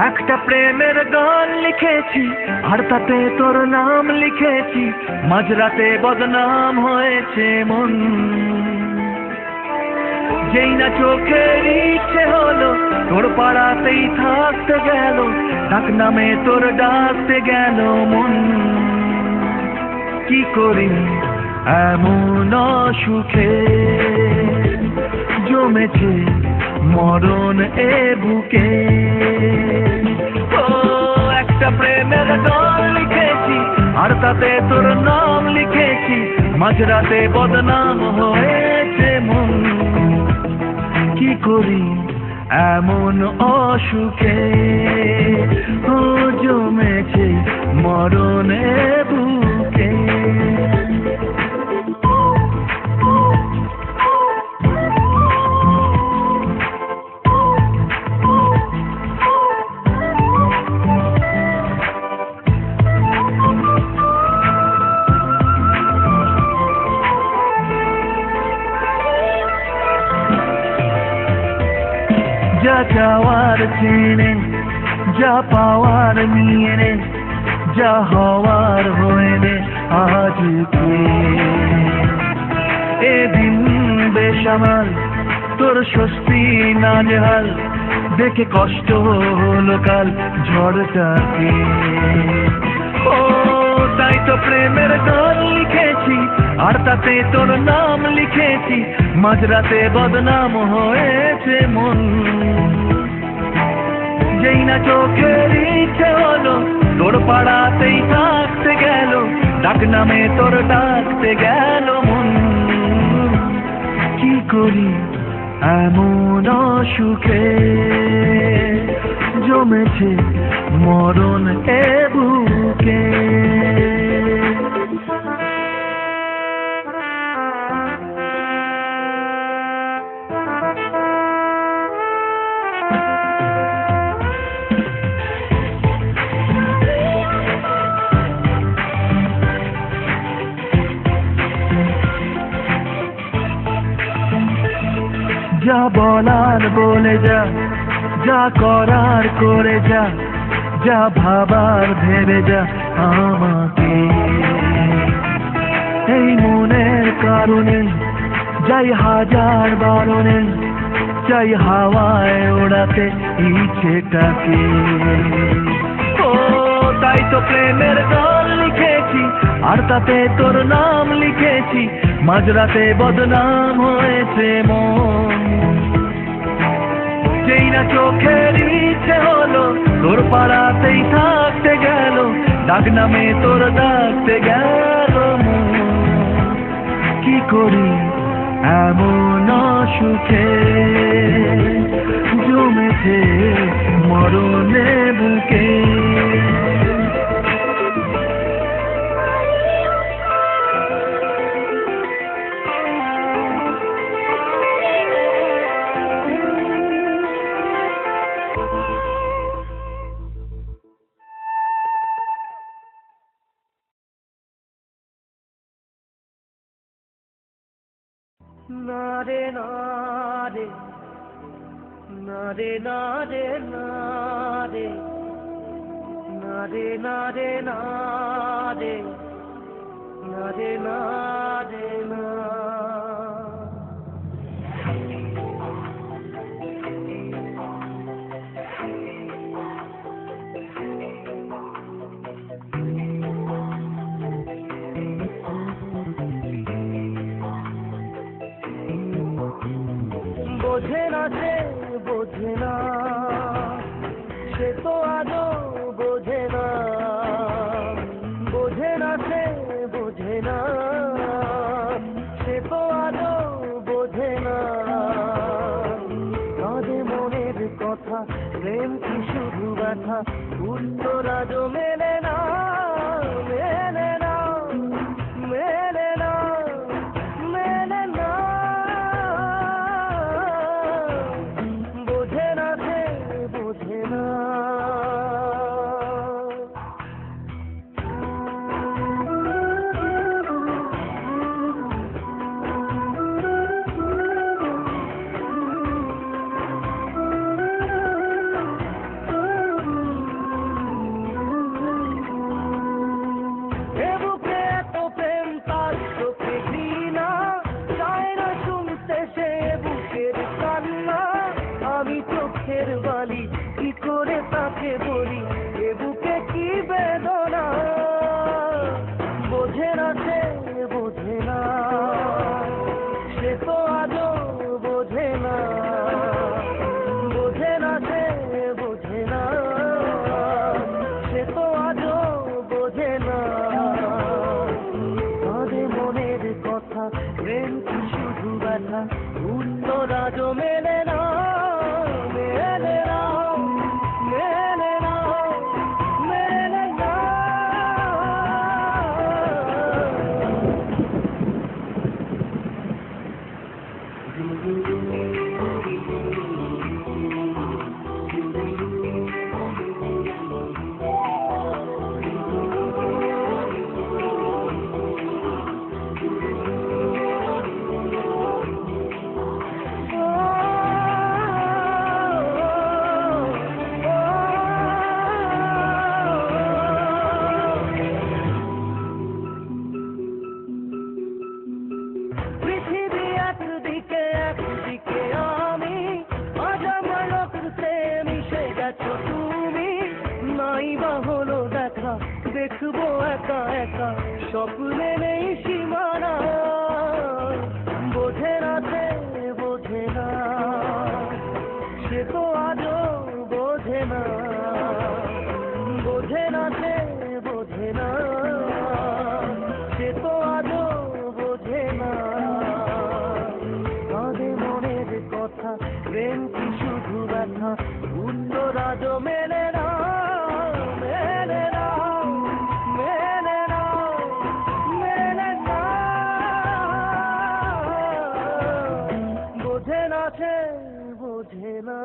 একটা প্রেমের গান লিখেছি আর তাতে তোর নাম লিখেছি, মাঝরাতে বদনাম হয়েছে মন। যেই না চোখের ইচ্ছে হলো তোর পাড়াতেই থাকতে গেল, ডাক নামে তোর ডাকতে গেল মন। কি করি এমন সুখে জমেছে মরণ এ বুকে। ও একটা প্রেমের গান লিখেছি আর তাতে তোর নাম লিখেছি, মাঝরাতে বদনাম হয়েছে মন। কি করি এমন অসুখে ও জমেছে মরণ এ বুকে। যা চাওয়ার চেনে, যা পাওয়ার নিয়ে নে, যা হওয়ার হয়ে নে আজকে। এদিন বেসামাল তোর স্বস্তি নাজেহাল, দেখে কষ্ট হলো কাল ঝড়টাকে। ও তাই তো প্রেমের গান লিখেছি আর তাতে তোর নাম লিখেছি, মাঝরাতে বদনাম হয়েছে মন। যেই না চোখের ইচ্ছে হলো তোর পাড়াতেই থাকতে গেল, ডাক নামে তোর ডাকতে গেল মন। কি করি এমন সুখে জমেছে মরণ এ বুকে। যা বলার বলে যা, যা করার করে যা, যা ভাবার ভেবে যা আমাকে। এই মনের কারণে যাই হাজার বারণে, চাই হাওয়ায় ওড়াতে ইচ্ছেটাকে। ও তাই তো প্রেমের গান লিখেছি আর তাতে তোর নাম লিখেছি, মাঝরাতে বদনাম হয়েছে মন। যেই না চোখের ইচ্ছে হলো তোর পাড়াতেই থাকতে গেল, ডাক নামে তোর ডাকতে গেল মন। কি করি এমন সুখে জমেছে মরণে বুকে। নারে নারে নারে নারে নারে নারে নারে নারে নারে নারে না। বোঝে না সে বোঝে না, সে তো আজও বোঝে না। বোঝে না সে বোঝে না, সে তো আজও বোঝে না। কাঁদে মনের কথা, প্রেম কি শুধু ব্যথা, উত্তর আজও মেলে না, মেলে না, মেলে না, মেলে না। বোঝে না সে বোঝে না। ব্যথা উত্তর আজও মেলে না, মেলে না, মেলে না, মেলে না। পৃথিবী একদিকে একদিকে আমি, আজ আমার রক্তে মিশে গেছো তুমি। নাই বা হলো দেখা, দেখবো একা একা, স্বপ্নে নেই সীমানা। বোঝে না সে বোঝে না, সে তো আজও বোঝে না। বোঝে না সে বোঝে না, সে তো আজও বোঝে না। কাঁদে মনের কথা, প্রেম কি শুধু ব্যথা, উত্তর আজও মেলে না, মেলে না, মেলে না, মেলে না। বোঝে না সে বোঝে না।